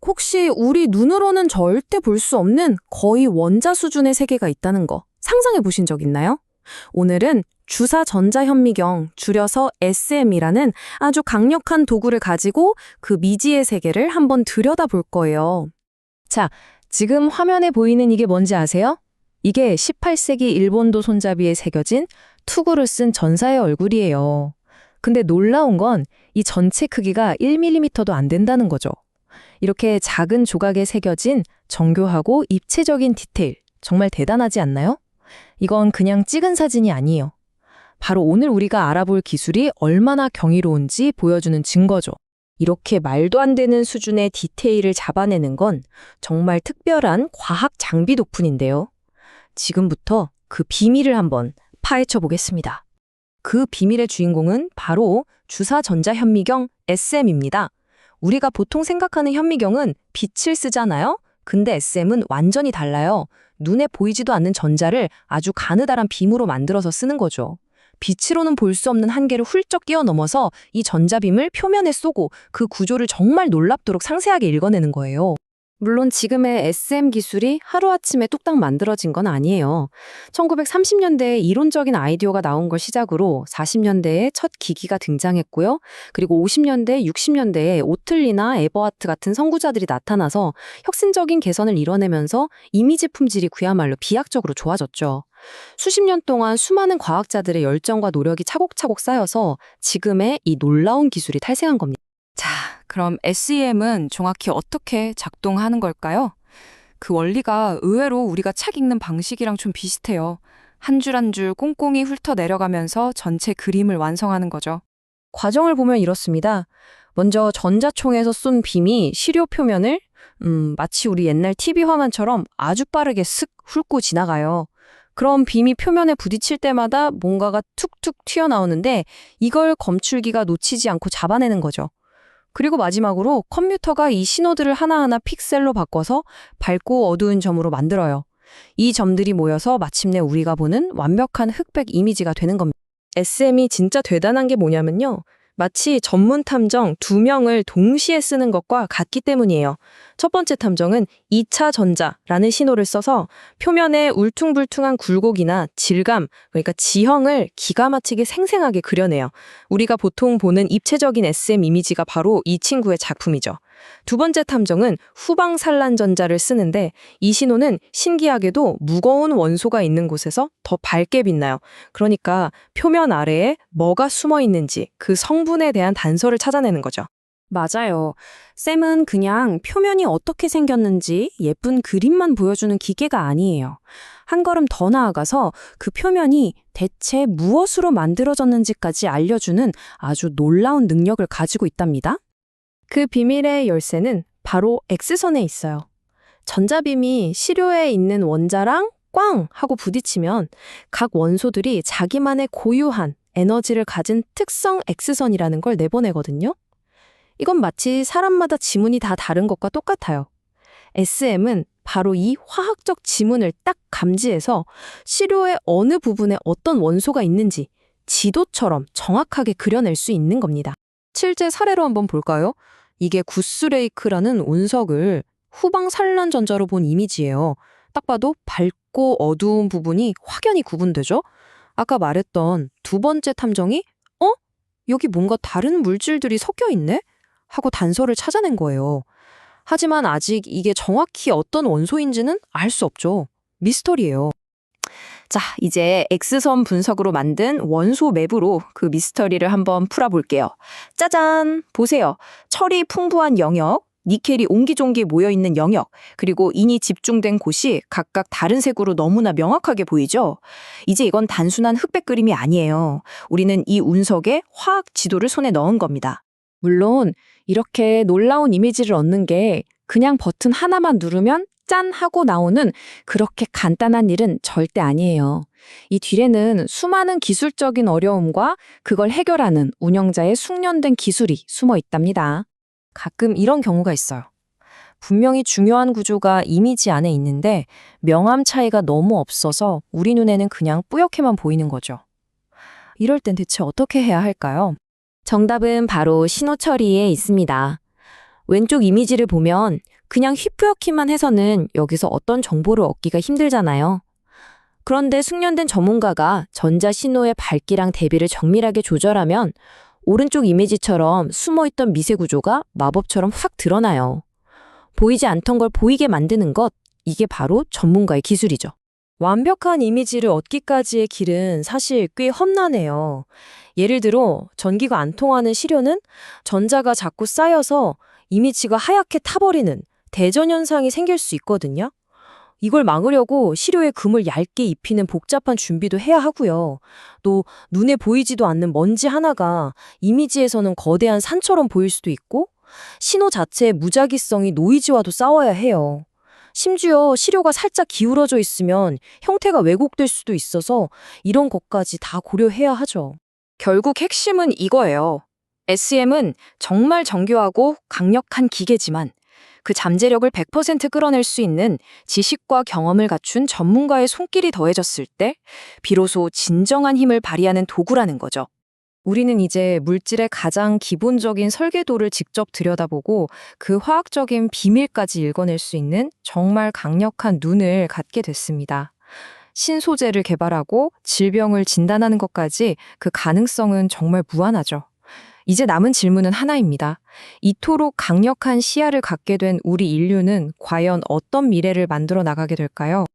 혹시 우리 눈으로는 절대 볼 수 없는 거의 원자 수준의 세계가 있다는 거 상상해 보신 적 있나요? 오늘은 주사 전자현미경, 줄여서 SM이라는 아주 강력한 도구를 가지고 그 미지의 세계를 한번 들여다볼 거예요. 자, 지금 화면에 보이는 이게 뭔지 아세요? 이게 18세기 일본도 손잡이에 새겨진 투구를 쓴 전사의 얼굴이에요. 근데 놀라운 건 이 전체 크기가 1mm도 안 된다는 거죠. 이렇게 작은 조각에 새겨진 정교하고 입체적인 디테일, 정말 대단하지 않나요? 이건 그냥 찍은 사진이 아니에요. 바로 오늘 우리가 알아볼 기술이 얼마나 경이로운지 보여주는 증거죠. 이렇게 말도 안 되는 수준의 디테일을 잡아내는 건 정말 특별한 과학 장비 덕분인데요. 지금부터 그 비밀을 한번 파헤쳐 보겠습니다. 그 비밀의 주인공은 바로 주사 전자현미경 SM입니다. 우리가 보통 생각하는 현미경은 빛을 쓰잖아요? 근데 SM은 완전히 달라요. 눈에 보이지도 않는 전자를 아주 가느다란 빔으로 만들어서 쓰는 거죠. 빛으로는 볼 수 없는 한계를 훌쩍 뛰어넘어서 이 전자빔을 표면에 쏘고 그 구조를 정말 놀랍도록 상세하게 읽어내는 거예요. 물론 지금의 SM 기술이 하루아침에 뚝딱 만들어진 건 아니에요. 1930년대에 이론적인 아이디어가 나온 걸 시작으로 40년대에 첫 기기가 등장했고요. 그리고 50년대, 60년대에 오틀리나 에버하트 같은 선구자들이 나타나서 혁신적인 개선을 이뤄내면서 이미지 품질이 그야말로 비약적으로 좋아졌죠. 수십 년 동안 수많은 과학자들의 열정과 노력이 차곡차곡 쌓여서 지금의 이 놀라운 기술이 탈생한 겁니다. 자, 그럼 SEM은 정확히 어떻게 작동하는 걸까요? 그 원리가 의외로 우리가 책 읽는 방식이랑 좀 비슷해요. 한 줄 한 줄 꼼꼼히 훑어 내려가면서 전체 그림을 완성하는 거죠. 과정을 보면 이렇습니다. 먼저 전자총에서 쏜 빔이 시료 표면을 마치 우리 옛날 TV 화면처럼 아주 빠르게 슥 훑고 지나가요. 그럼 빔이 표면에 부딪힐 때마다 뭔가가 툭툭 튀어나오는데 이걸 검출기가 놓치지 않고 잡아내는 거죠. 그리고 마지막으로 컴퓨터가 이 신호들을 하나하나 픽셀로 바꿔서 밝고 어두운 점으로 만들어요. 이 점들이 모여서 마침내 우리가 보는 완벽한 흑백 이미지가 되는 겁니다. SM이 진짜 대단한 게 뭐냐면요. 마치 전문 탐정 2명을 동시에 쓰는 것과 같기 때문이에요. 첫 번째 탐정은 2차 전자라는 신호를 써서 표면에 울퉁불퉁한 굴곡이나 질감, 그러니까 지형을 기가 막히게 생생하게 그려내요. 우리가 보통 보는 입체적인 SM 이미지가 바로 이 친구의 작품이죠. 두 번째 탐정은 후방산란 전자를 쓰는데 이 신호는 신기하게도 무거운 원소가 있는 곳에서 더 밝게 빛나요. 그러니까 표면 아래에 뭐가 숨어 있는지 그 성분에 대한 단서를 찾아내는 거죠. 맞아요. 쌤은 그냥 표면이 어떻게 생겼는지 예쁜 그림만 보여주는 기계가 아니에요. 한 걸음 더 나아가서 그 표면이 대체 무엇으로 만들어졌는지까지 알려주는 아주 놀라운 능력을 가지고 있답니다. 그 비밀의 열쇠는 바로 X선에 있어요. 전자빔이 시료에 있는 원자랑 꽝 하고 부딪히면 각 원소들이 자기만의 고유한 에너지를 가진 특성 X선이라는 걸 내보내거든요. 이건 마치 사람마다 지문이 다 다른 것과 똑같아요. SM은 바로 이 화학적 지문을 딱 감지해서 시료의 어느 부분에 어떤 원소가 있는지 지도처럼 정확하게 그려낼 수 있는 겁니다. 실제 사례로 한번 볼까요? 이게 구스레이크라는 운석을 후방 산란 전자로 본 이미지예요. 딱 봐도 밝고 어두운 부분이 확연히 구분되죠? 아까 말했던 두 번째 탐정이 여기 뭔가 다른 물질들이 섞여 있네? 하고 단서를 찾아낸 거예요. 하지만 아직 이게 정확히 어떤 원소인지는 알 수 없죠. 미스터리예요. 자, 이제 X선 분석으로 만든 원소 맵으로 그 미스터리를 한번 풀어볼게요. 짜잔! 보세요. 철이 풍부한 영역, 니켈이 옹기종기 모여있는 영역, 그리고 인이 집중된 곳이 각각 다른 색으로 너무나 명확하게 보이죠? 이제 이건 단순한 흑백 그림이 아니에요. 우리는 이 운석의 화학 지도를 손에 넣은 겁니다. 물론 이렇게 놀라운 이미지를 얻는 게 그냥 버튼 하나만 누르면 짠 하고 나오는 그렇게 간단한 일은 절대 아니에요. 이 뒤에는 수많은 기술적인 어려움과 그걸 해결하는 운영자의 숙련된 기술이 숨어 있답니다. 가끔 이런 경우가 있어요. 분명히 중요한 구조가 이미지 안에 있는데 명암 차이가 너무 없어서 우리 눈에는 그냥 뿌옇게만 보이는 거죠. 이럴 땐 대체 어떻게 해야 할까요? 정답은 바로 신호 처리에 있습니다. 왼쪽 이미지를 보면 그냥 휘뿌옇기만 해서는 여기서 어떤 정보를 얻기가 힘들잖아요. 그런데 숙련된 전문가가 전자 신호의 밝기랑 대비를 정밀하게 조절하면 오른쪽 이미지처럼 숨어있던 미세 구조가 마법처럼 확 드러나요. 보이지 않던 걸 보이게 만드는 것, 이게 바로 전문가의 기술이죠. 완벽한 이미지를 얻기까지의 길은 사실 꽤 험난해요. 예를 들어 전기가 안 통하는 시료는 전자가 자꾸 쌓여서 이미지가 하얗게 타버리는 대전 현상이 생길 수 있거든요. 이걸 막으려고 시료에 금을 얇게 입히는 복잡한 준비도 해야 하고요. 또 눈에 보이지도 않는 먼지 하나가 이미지에서는 거대한 산처럼 보일 수도 있고 신호 자체의 무작위성이 노이즈와도 싸워야 해요. 심지어 시료가 살짝 기울어져 있으면 형태가 왜곡될 수도 있어서 이런 것까지 다 고려해야 하죠. 결국 핵심은 이거예요. SEM은 정말 정교하고 강력한 기계지만 그 잠재력을 100% 끌어낼 수 있는 지식과 경험을 갖춘 전문가의 손길이 더해졌을 때 비로소 진정한 힘을 발휘하는 도구라는 거죠. 우리는 이제 물질의 가장 기본적인 설계도를 직접 들여다보고 그 화학적인 비밀까지 읽어낼 수 있는 정말 강력한 눈을 갖게 됐습니다. 신소재를 개발하고 질병을 진단하는 것까지 그 가능성은 정말 무한하죠. 이제 남은 질문은 하나입니다. 이토록 강력한 시야를 갖게 된 우리 인류는 과연 어떤 미래를 만들어 나가게 될까요?